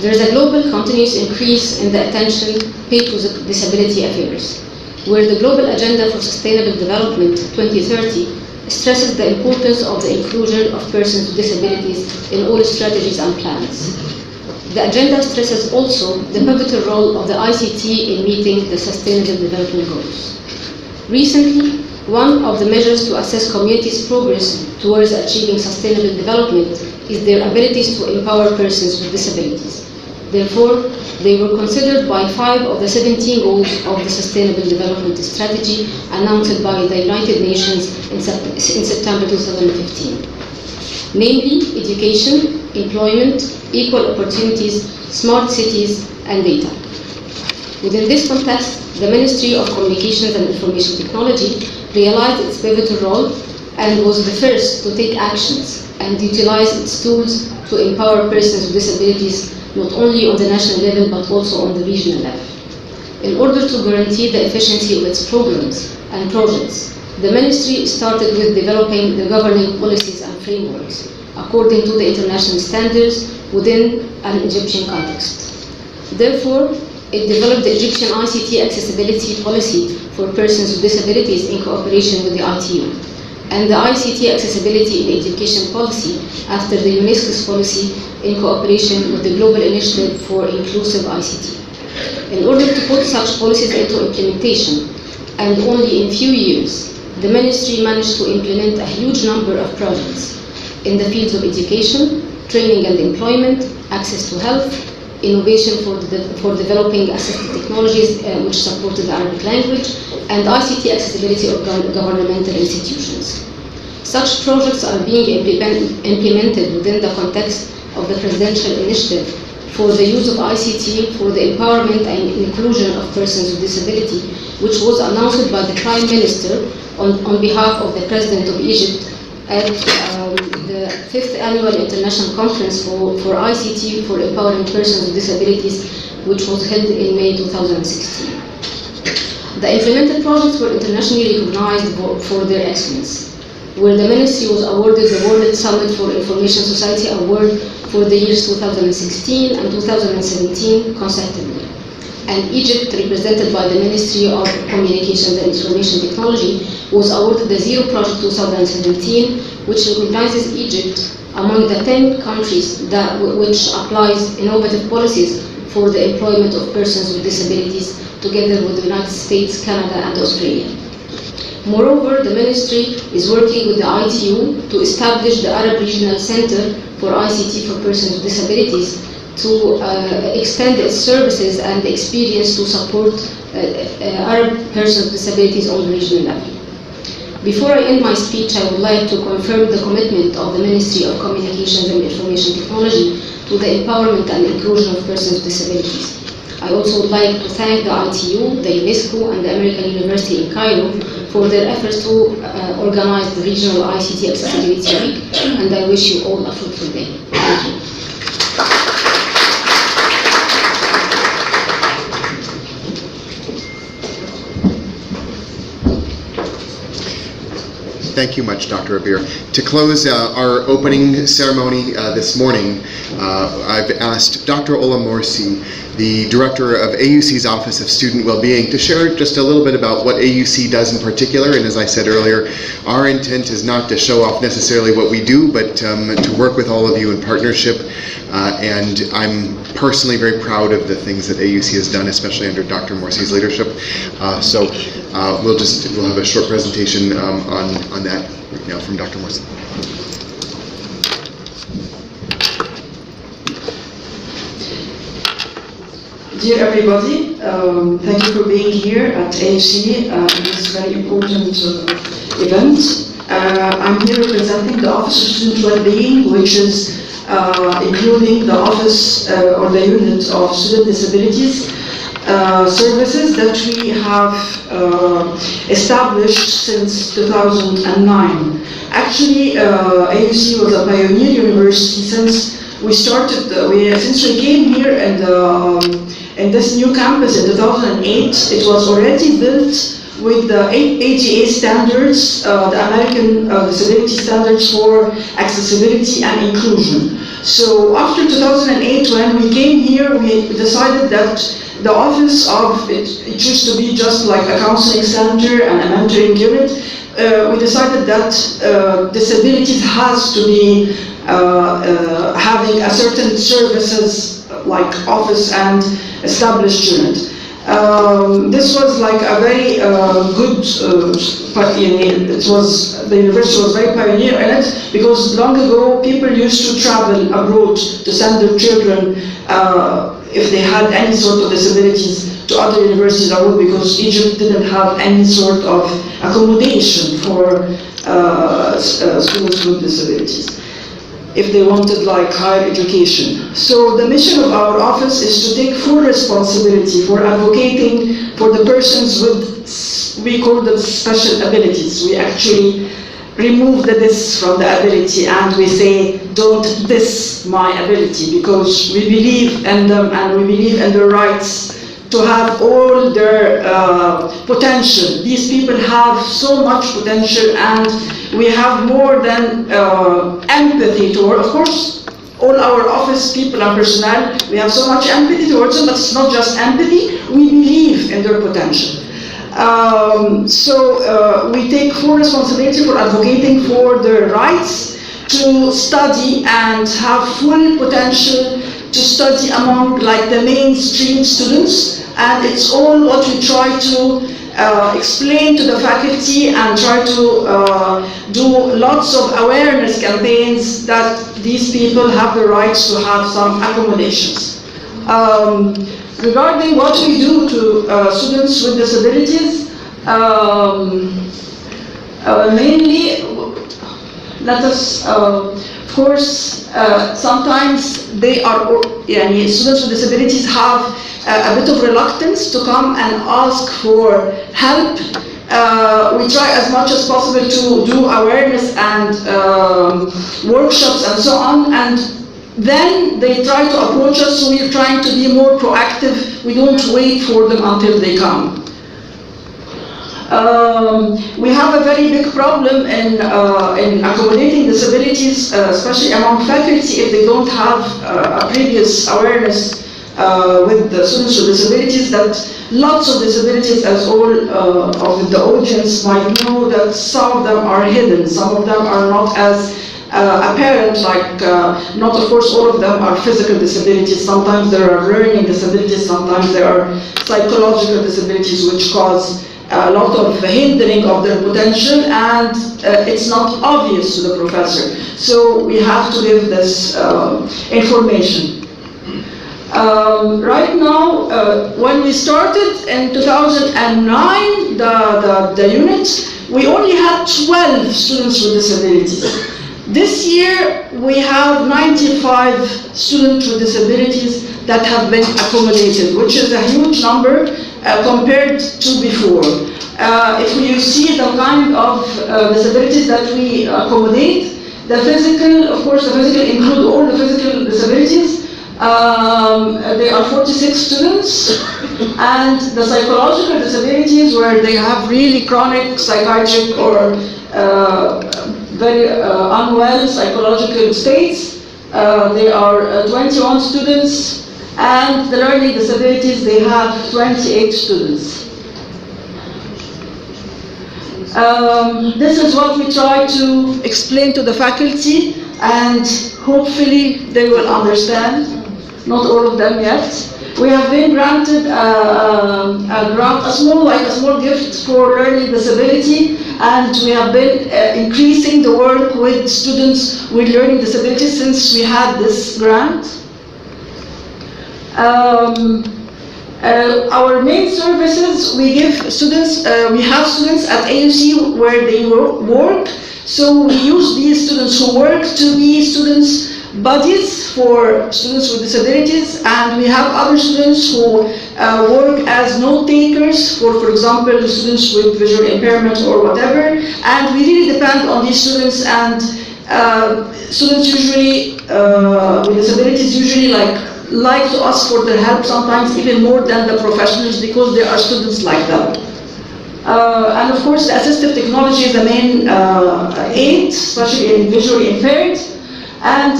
there is a global continuous increase in the attention paid to disability affairs, where the Global Agenda for Sustainable Development 2030 stresses the importance of the inclusion of persons with disabilities in all strategies and plans. The agenda stresses also the pivotal role of the ICT in meeting the Sustainable Development Goals. Recently, one of the measures to assess communities' progress towards achieving sustainable development is their abilities to empower persons with disabilities. Therefore, they were considered by 5 of the 17 goals of the Sustainable Development Strategy announced by the United Nations in September 2015. Namely, education, employment, equal opportunities, smart cities, and data. Within this context, the Ministry of Communications and Information Technology realized its pivotal role and was the first to take actions and utilize its tools to empower persons with disabilities not only on the national level but also on the regional level. In order to guarantee the efficiency of its programs and projects, the Ministry started with developing the governing policies and frameworks according to the international standards within an Egyptian context. Therefore, it developed the Egyptian ICT accessibility policy for persons with disabilities in cooperation with the ITU, and the ICT accessibility in education policy after the UNESCO's policy in cooperation with the Global Initiative for Inclusive ICT. In order to put such policies into implementation, and only in few years, the Ministry managed to implement a huge number of projects in the fields of education, training and employment, access to health, innovation for developing assistive technologies which supported the Arabic language, and ICT accessibility of governmental institutions. Such projects are being implemented within the context of the Presidential Initiative for the use of ICT for the empowerment and inclusion of persons with disability, which was announced by the Prime Minister on behalf of the President of Egypt at the 5th Annual International Conference for ICT for Empowering Persons with Disabilities, which was held in May 2016. The implemented projects were internationally recognized for their excellence, where the Ministry was awarded the World Summit for Information Society Award for the years 2016 and 2017 consecutively. And Egypt, represented by the Ministry of Communications and Information Technology, was awarded the Zero Project 2017, which recognizes Egypt among the 10 countries which applies innovative policies for the employment of persons with disabilities, together with the United States, Canada, and Australia. Moreover, the Ministry is working with the ITU to establish the Arab Regional Center for ICT for Persons with Disabilities to extend its services and experience to support Arab persons with disabilities on the regional level. Before I end my speech, I would like to confirm the commitment of the Ministry of Communications and Information Technology to the empowerment and inclusion of persons with disabilities. I also would like to thank the ITU, the UNESCO, and the American University in Cairo for their efforts to organize the Regional ICT Accessibility Week, and I wish you all a fruitful day. Thank you. Thank you much, Dr. Abeer. To close our opening ceremony this morning, I've asked Dr. Ola Morsy, the director of AUC's Office of Student Wellbeing, to share just a little bit about what AUC does in particular. And as I said earlier, our intent is not to show off necessarily what we do, but to work with all of you in partnership. And I'm personally very proud of the things that AUC has done, especially under Dr. Morsy's leadership. So we'll have a short presentation on that right now from Dr. Morsy. Dear everybody, thank you for being here at AUC in this very important event. I'm here representing the Office of Student Wellbeing, which is including the office or the unit of student disabilities services that we have established since 2009. Actually, AUC was a pioneer university since we started. Since we came here and in this new campus in 2008, it was already built with the ADA standards, the American Disability Standards for Accessibility and Inclusion. So after 2008, when we came here, we decided that the office of, it used to be just like a counseling center and a mentoring unit. We decided that disabilities has to be having a certain services like office and established unit. This was like a very good, the university was very pioneer in it, because long ago people used to travel abroad to send their children if they had any sort of disabilities to other universities abroad, because Egypt didn't have any sort of accommodation for students with disabilities if they wanted like higher education. So the mission of our office is to take full responsibility for advocating for the persons with, we call them special abilities. We actually remove the this from the ability and we say, don't diss my ability, because we believe in them and we believe in their rights to have all their potential. These people have so much potential, and we have more than empathy toward, of course, all our office people and personnel, we have so much empathy towards them, but it's not just empathy, we believe in their potential. So we take full responsibility for advocating for their rights to study and have full potential to study among like the mainstream students, and it's all what we try to explain to the faculty and try to do lots of awareness campaigns that these people have the rights to have some accommodations. Regarding what we do to students with disabilities, mainly, let us, of course, sometimes they are, students with disabilities have a bit of reluctance to come and ask for help. We try as much as possible to do awareness and workshops and so on, and then they try to approach us, so we're trying to be more proactive. We don't wait for them until they come. We have a very big problem in accommodating disabilities, especially among faculty, if they don't have a previous awareness with the students with disabilities, that lots of disabilities, as all of the audience might know, that some of them are hidden, some of them are not as apparent, like not of course all of them are physical disabilities. Sometimes there are learning disabilities, sometimes there are psychological disabilities which cause a lot of hindering of their potential, and it's not obvious to the professor. So we have to give this information. Right now, when we started in 2009, the unit, we only had 12 students with disabilities. This year, we have 95 students with disabilities that have been accommodated, which is a huge number compared to before. If you see the kind of disabilities that we accommodate, the physical, of course, the physical include all the physical disabilities. There are 46 students, and the psychological disabilities where they have really chronic psychiatric or very unwell psychological states. There are 21 students, and the learning disabilities, they have 28 students. This is what we try to explain to the faculty, and hopefully they will understand. Not all of them yet. We have been granted a small gift for learning disability, and we have been increasing the work with students with learning disabilities since we had this grant. Our main services, we give students, we have students at AUC where they work, so we use these students who work to be students' buddies for students with disabilities, and we have other students who work as note takers for example, students with visual impairment or whatever, and we really depend on these students, and students usually with disabilities usually like to ask for their help sometimes even more than the professionals because they are students like them. And of course, the assistive technology is the main aid, especially in visually impaired. And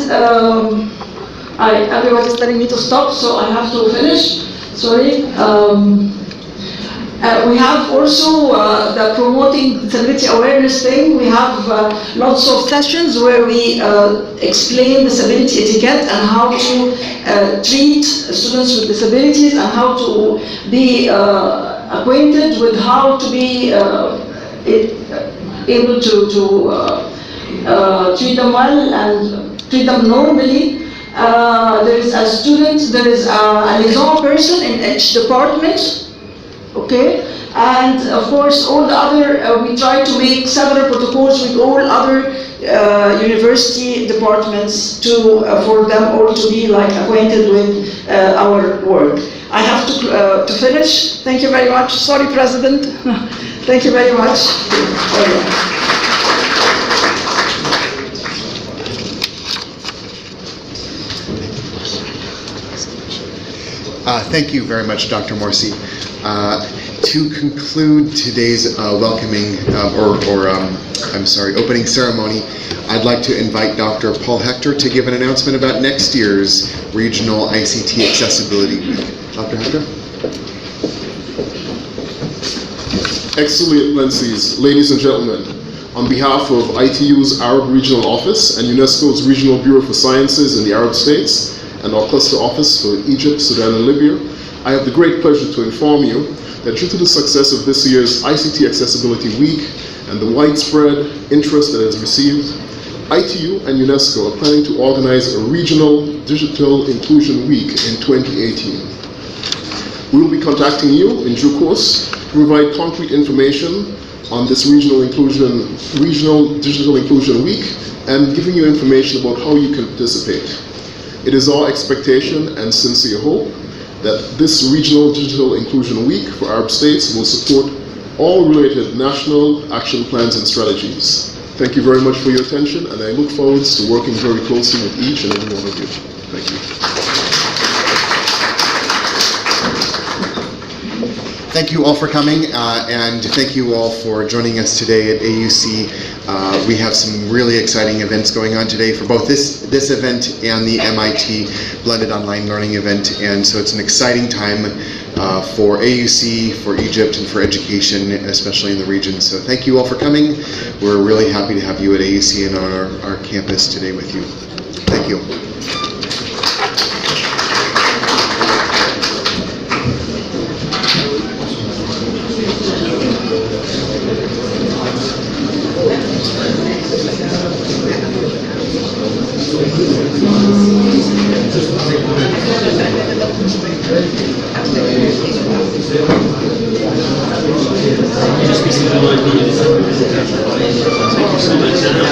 everyone is telling me to stop, so I have to finish. Sorry. We have also the promoting disability awareness thing. We have lots of sessions where we explain disability etiquette and how to treat students with disabilities and how to be acquainted with how to be able to treat them well and treat them normally. There is a student, there is a liaison person in each department. Okay, and of course all the other, we try to make several protocols with all other university departments to for them all to be acquainted with our work. I have to finish. Thank you very much. Sorry, President. Thank you very much. Thank you very much, Dr. Morsy. To conclude today's opening ceremony, I'd like to invite Dr. Paul Hector to give an announcement about next year's Regional ICT Accessibility Week. Dr. Hector? Excellencies, ladies and gentlemen, on behalf of ITU's Arab Regional Office and UNESCO's Regional Bureau for Sciences in the Arab States, and our cluster office for Egypt, Sudan, and Libya, I have the great pleasure to inform you that due to the success of this year's ICT Accessibility Week and the widespread interest that it has received, ITU and UNESCO are planning to organize a Regional Digital Inclusion Week in 2018. We will be contacting you in due course to provide concrete information on this Regional Digital Inclusion Week and giving you information about how you can participate. It is our expectation and sincere hope that this Regional Digital Inclusion Week for Arab states will support all related national action plans and strategies. Thank you very much for your attention, and I look forward to working very closely with each and every one of you. Thank you. Thank you all for coming, and thank you all for joining us today at AUC. We have some really exciting events going on today for both this event and the MIT Blended Online Learning event, and so it's an exciting time for AUC, for Egypt, and for education, especially in the region. So thank you all for coming. We're really happy to have you at AUC and on our campus today with you. Thank you. Thank you so much.